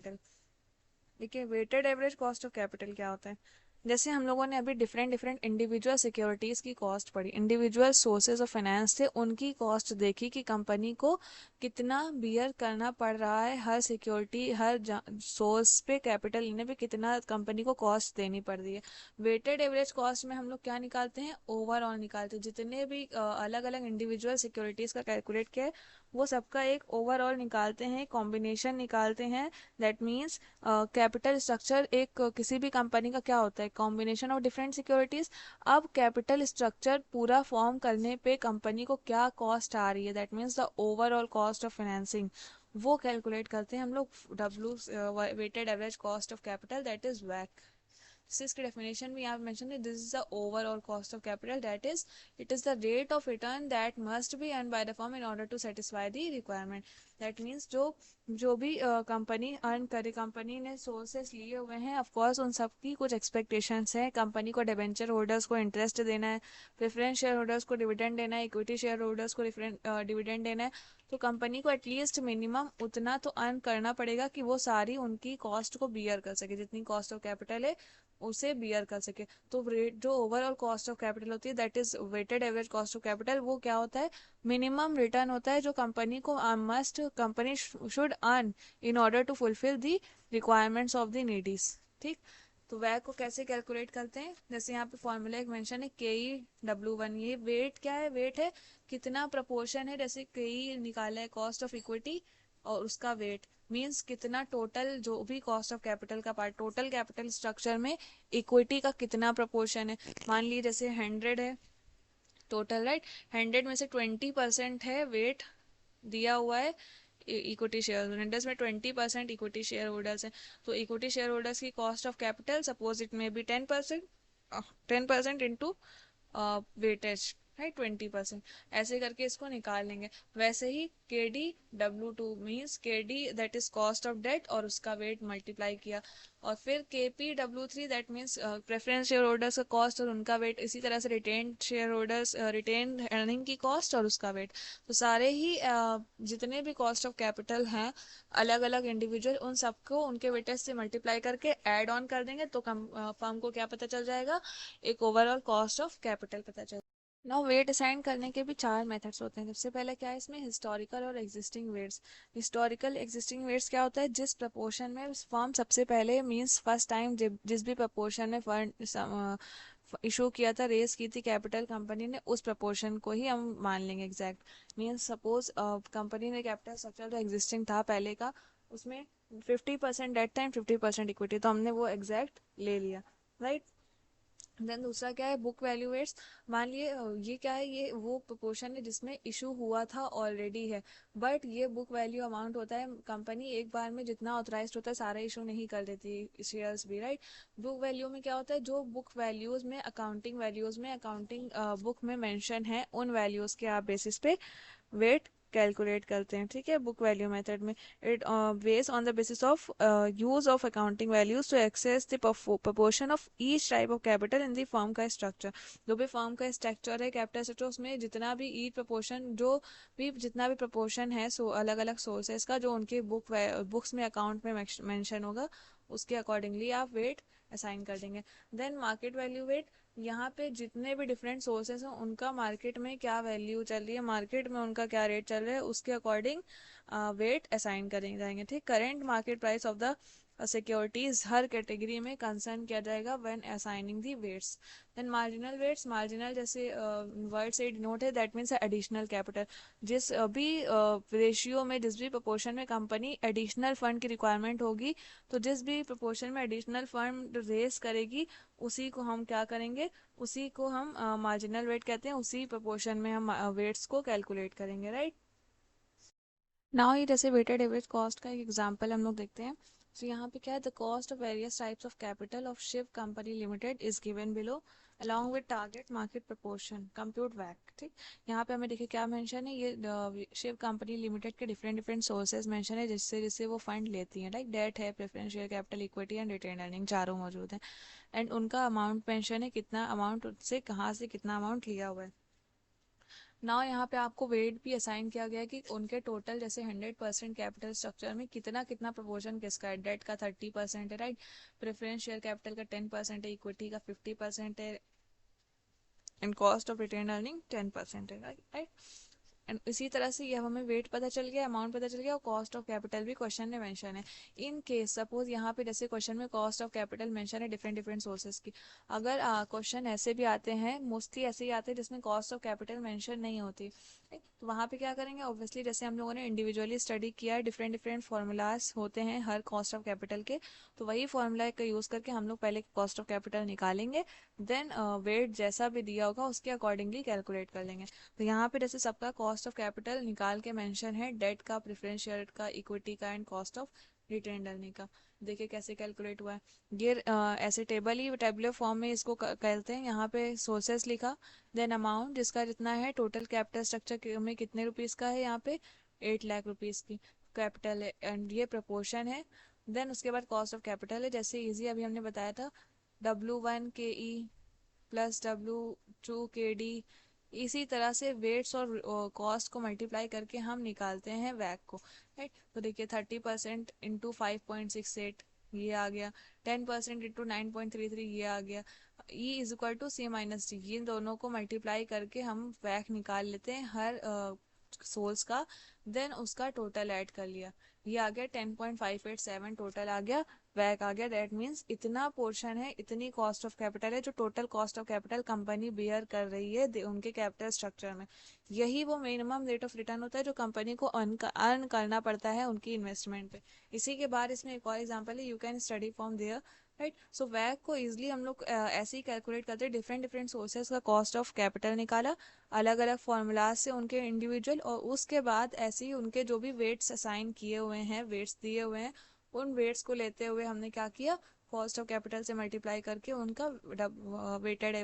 Capital. देखिए weighted average cost of capital क्या होता है, जैसे हम लोगों ने अभी डिफरेंट डिफरेंट इंडिविजुअल सिक्योरिटीज़ की कॉस्ट पढ़ी, इंडिविजुअल सोर्सेज ऑफ फाइनेंस थे उनकी कॉस्ट देखी कि कंपनी को कितना बियर करना पड़ रहा है, हर सिक्योरिटी हर सोर्स पे कैपिटल लेने पे कितना कंपनी को कॉस्ट देनी पड़ रही है। वेटेड एवरेज कॉस्ट में हम लोग क्या निकालते हैं, ओवरऑल निकालते हैं, जितने भी अलग अलग इंडिविजुअल सिक्योरिटीज़ का कैलकुलेट किया है वो सबका एक ओवरऑल निकालते हैं, कॉम्बिनेशन निकालते हैं। दैट मीन्स कैपिटल स्ट्रक्चर एक किसी भी कंपनी का क्या होता है, कॉम्बिनेशन ऑफ डिफरेंट सिक्योरिटीज। अब कैपिटल स्ट्रक्चर पूरा फॉर्म करने पे कंपनी को क्या कॉस्ट आ रही है, that means the overall cost of financing, वो कैलकुलेट करते हैं हम लोग W weighted average cost of capital, that is वैक। इसकी डेफिनेशन भी यहाँ मेंशन है, this is the overall cost of capital, that is it is the rate of return that must be earn by the firm in order to satisfy the requirement. That means जो भी company earn करे, company ने sources लिए हुए हैं, of course उन सब की कुछ एक्सपेक्टेशंस हैं, कंपनी को डिबेंचर होल्डर्स को इंटरेस्ट देना है, प्रेफरेंस शेयर होल्डर्स को डिविडेंड देना है, इक्विटी शेयर होल्डर्स को डिविडेंड देना है, तो कंपनी को एटलीस्ट मिनिमम उतना तो अर्न करना पड़ेगा कि वो सारी उनकी कॉस्ट को बियर कर सके, जितनी कॉस्ट ऑफ कैपिटल है उसे बियर कर सके। तो रेट जो ओवरऑल कॉस्ट ऑफ कैपिटल होती है, that is weighted average cost of capital, वो क्या होता है, मिनिमम रिटर्न होता है जो कंपनी को must company should earn in order to fulfil the requirements of the needies. ठीक, तो वह को कैसे कैलकुलेट करते हैं, जैसे यहाँ पे फॉर्मूला एक मेंशन है KEW1, ये वेट क्या है, वेट है कितना प्रपोर्शन है, जैसे KE निकाला है कॉस्ट ऑफ इक्विटी और उसका वेट मींस कितना टोटल जो भी कॉस्ट ऑफ कैपिटल का पार्ट, टोटल कैपिटल स्ट्रक्चर में इक्विटी का कितना प्रपोर्शन है। मान लीजिए जैसे 100 है टोटल, राइट, 100 में से 20% है वेट दिया हुआ है इक्विटी शेयर होल्डर्स में, 20% इक्विटी शेयर होल्डर्स है, तो इक्विटी शेयर होल्डर्स की cost of capital suppose it may be 10%, 10% into weightage, right, 20%, ऐसे करके इसको निकाल लेंगे। वैसे ही KDW2 means KD that is cost of debt और उसका वेट मल्टीप्लाई किया, और फिर KPW3 that means preference share holders का कॉस्ट और उनका वेट, इसी तरह से retained share holders retained earning की कॉस्ट और उसका वेट। तो सारे ही जितने भी कॉस्ट ऑफ कैपिटल हैं अलग अलग इंडिविजुअल, उन सबको उनके वेटेज से मल्टीप्लाई करके ऐड ऑन कर देंगे, तो फर्म को क्या पता चल जाएगा, एक ओवरऑल कॉस्ट ऑफ कैपिटल पता चल। नाउ वेट असाइन करने के भी चार मेथड्स होते हैं। सबसे पहले क्या है इसमें, हिस्टोरिकल और existing weights. Historical existing weights क्या होता है, जिस प्रपोर्शन में फर्म सबसे पहले मींस फर्स्ट टाइम जिस भी प्रपोर्शन में फंड इशू किया था, रेस की थी कैपिटल कंपनी ने, उस प्रपोर्शन को ही हम मान लेंगे एग्जैक्ट। मीन्स सपोज कंपनी ने कैपिटल स्ट्रक्चर जो एग्जिस्टिंग था पहले का, उसमें 50% डेट टाइम 50% इक्विटी, तो हमने वो एग्जैक्ट ले लिया, राइट। देन दूसरा क्या है, बुक वैल्यू वेट्स। मान लिए ये क्या है, ये वो प्रोपोर्शन है जिसमें इशू हुआ था ऑलरेडी है, बट ये बुक वैल्यू अमाउंट होता है, कंपनी एक बार में जितना ऑथराइज होता है सारा इशू नहीं कर देती शेयर्स भी, राइट। बुक वैल्यू में क्या होता है, जो बुक वैल्यूज में अकाउंटिंग वैल्यूज में अकाउंटिंग बुक में मेंशन है उन वैल्यूज के आप बेसिस पे वेट कैलकुलेट करते हैं, ठीक है, बुक वैल्यू मेथड में। It based on the basis of use of accounting values to access the proportion of each type of capital in the firm का स्ट्रक्चर। जो भी फर्म का स्ट्रक्चर है कैपिटल स्ट्रक्चर, उसमें जितना भी ईच प्रपोर्शन जो भी जितना भी प्रपोर्शन है, सो अलग अलग सोर्सेज का जो उनके बुक्स में अकाउंट में मेंशन होगा, उसके अकॉर्डिंगली आप वेट असाइन कर देंगे। देन मार्केट वैल्यू वेट, यहाँ पे जितने भी डिफरेंट सोर्सेस हैं उनका मार्केट में क्या वैल्यू चल रही है, मार्केट में उनका क्या रेट चल रहा है, उसके अकॉर्डिंग वेट असाइन करेंगे जाएंगे, ठीक। Current market price of the securities हर कैटेगरी में कंसर्न किया जाएगा when assigning the weights. Then marginal weights, marginal जैसे वर्ड से डिनोट है, दैट मीन्स एडिशनल कैपिटल। जिस भी रेशियो में जिस भी प्रोपोर्शन में कंपनी एडिशनल फंड की रिक्वायरमेंट होगी, तो जिस भी प्रोपोर्शन में एडिशनल फंड रेज करेगी उसी को हम क्या करेंगे, उसी को हम मार्जिनल वेट कहते हैं, उसी प्रोपोर्शन में हम वेट्स को कैलकुलेट करेंगे, राइट। नाउ ये जैसे वेटेड एवरेज कॉस्ट का एक एग्जांपल हम लोग देखते हैं। तो यहाँ पे क्या है, the cost of various types of capital of Shiv company limited is given below along with target market proportion compute वैक, ठीक। यहाँ पे हमें देखिए क्या मेंशन है, ये शिव कंपनी लिमिटेड के डिफरेंट डिफरेंट सोर्सेज मेंशन है जिससे जिससे वो फंड लेती हैं, लाइक डेट है, preference share capital, equity and retained earning, चारों मौजूद हैं। एंड उनका अमाउंट मेंशन है, कितना अमाउंट से कहाँ से कितना अमाउंट लिया हुआ है। ना यहाँ पे आपको वेट भी असाइन किया गया है कि उनके टोटल जैसे 100% कैपिटल स्ट्रक्चर में कितना कितना प्रोपोर्शन किसका है। डेट का 30% है, राइट। प्रेफरेंस शेयर कैपिटल का 10% है, इक्विटी का 50% है, and cost of retained earning 10% है, राइट। एंड इसी तरह से ये हमें वेट पता चल गया, अमाउंट पता चल गया, और कॉस्ट ऑफ कैपिटल भी क्वेश्चन में मेंशन है। इन केस सपोज यहाँ पे जैसे क्वेश्चन में कॉस्ट ऑफ कैपिटल मेंशन है डिफरेंट डिफरेंट सोर्सेज की, अगर क्वेश्चन ऐसे भी आते हैं, मोस्टली ऐसे ही आते हैं जिसमें कॉस्ट ऑफ कैपिटल मेंशन नहीं होती, तो वहाँ पे क्या करेंगे, ऑब्वियसली जैसे हम लोगों ने इंडिविजुअली स्टडी किया है, डिफरेंट डिफरेंट फार्मूलाज होते हैं हर कॉस्ट ऑफ कैपिटल के, तो वही फार्मूला का यूज़ करके हम लोग पहले कॉस्ट ऑफ कैपिटल निकालेंगे, देन वेट जैसा भी दिया होगा उसके अकॉर्डिंगली कैलकुलेट कर लेंगे। तो यहाँ पे जैसे सबका कॉस्ट ऑफ कैपिटल निकाल के मेंशन है, डेट का, प्रेफरेंस शेयर का, इक्विटी का, and cost of retained earning का। देखिए कैसे कैलकुलेट हुआ है। ये ऐसे टेबल ही टेबुलर फॉर्म में इसको कहते हैं। यहाँ पे सोर्सेस लिखा, देन अमाउंट जिसका जितना है, टोटल कैपिटल स्ट्रक्चर में कितने रुपीज़ का है, यहाँ पे 8 लाख रुपीज़ की कैपिटल है, एंड ये प्रपोर्शन है। देन उसके बाद कॉस्ट ऑफ कैपिटल है, जैसे इजी अभी हमने बताया था, W1 KE plus W2 KD। इसी तरह से वेट्स और कॉस्ट को मल्टीप्लाई करके हम निकालते हैं वैक को, राइट। तो देखिए 30% इंटू 5.68 ये आ गया, 10% इंटू 9.33 ये आ गया, E is equal to C-D। ये दोनों को मल्टीप्लाई करके हम वैक निकाल लेते हैं हर सोर्स का, देन उसका टोटल ऐड कर लिया, ये आ गया 10.587 टोटल आ गया, वैक आ गया। दैट मीन्स इतना पोर्शन है, इतनी कॉस्ट ऑफ कैपिटल है जो total cost of capital company bear कर रही है उनके कैपिटल स्ट्रक्चर में। यही वो मिनिमम रेट ऑफ रिटर्न होता है जो कंपनी को अर्न करना पड़ता है उनकी इन्वेस्टमेंट पे। इसी के बाद इसमें एक और एग्जांपल है, you can study from there, right. So वैक को इजिली हम लोग ऐसे ही कैलकुलेट करते हैं, डिफरेंट डिफरेंट सोर्सेज का कॉस्ट ऑफ कैपिटल निकाला अलग अलग फॉर्मूलाज से उनके इंडिविजुअल, और उसके बाद ऐसे ही उनके जो भी वेट्स असाइन किए हुए हैं, वेट्स दिए हुए हैं, उन वेट्स को लेते हुए हमने क्या किया, कॉस्ट ऑफ कैपिटल से मल्टीप्लाई करके उनका वेटेड एवरेज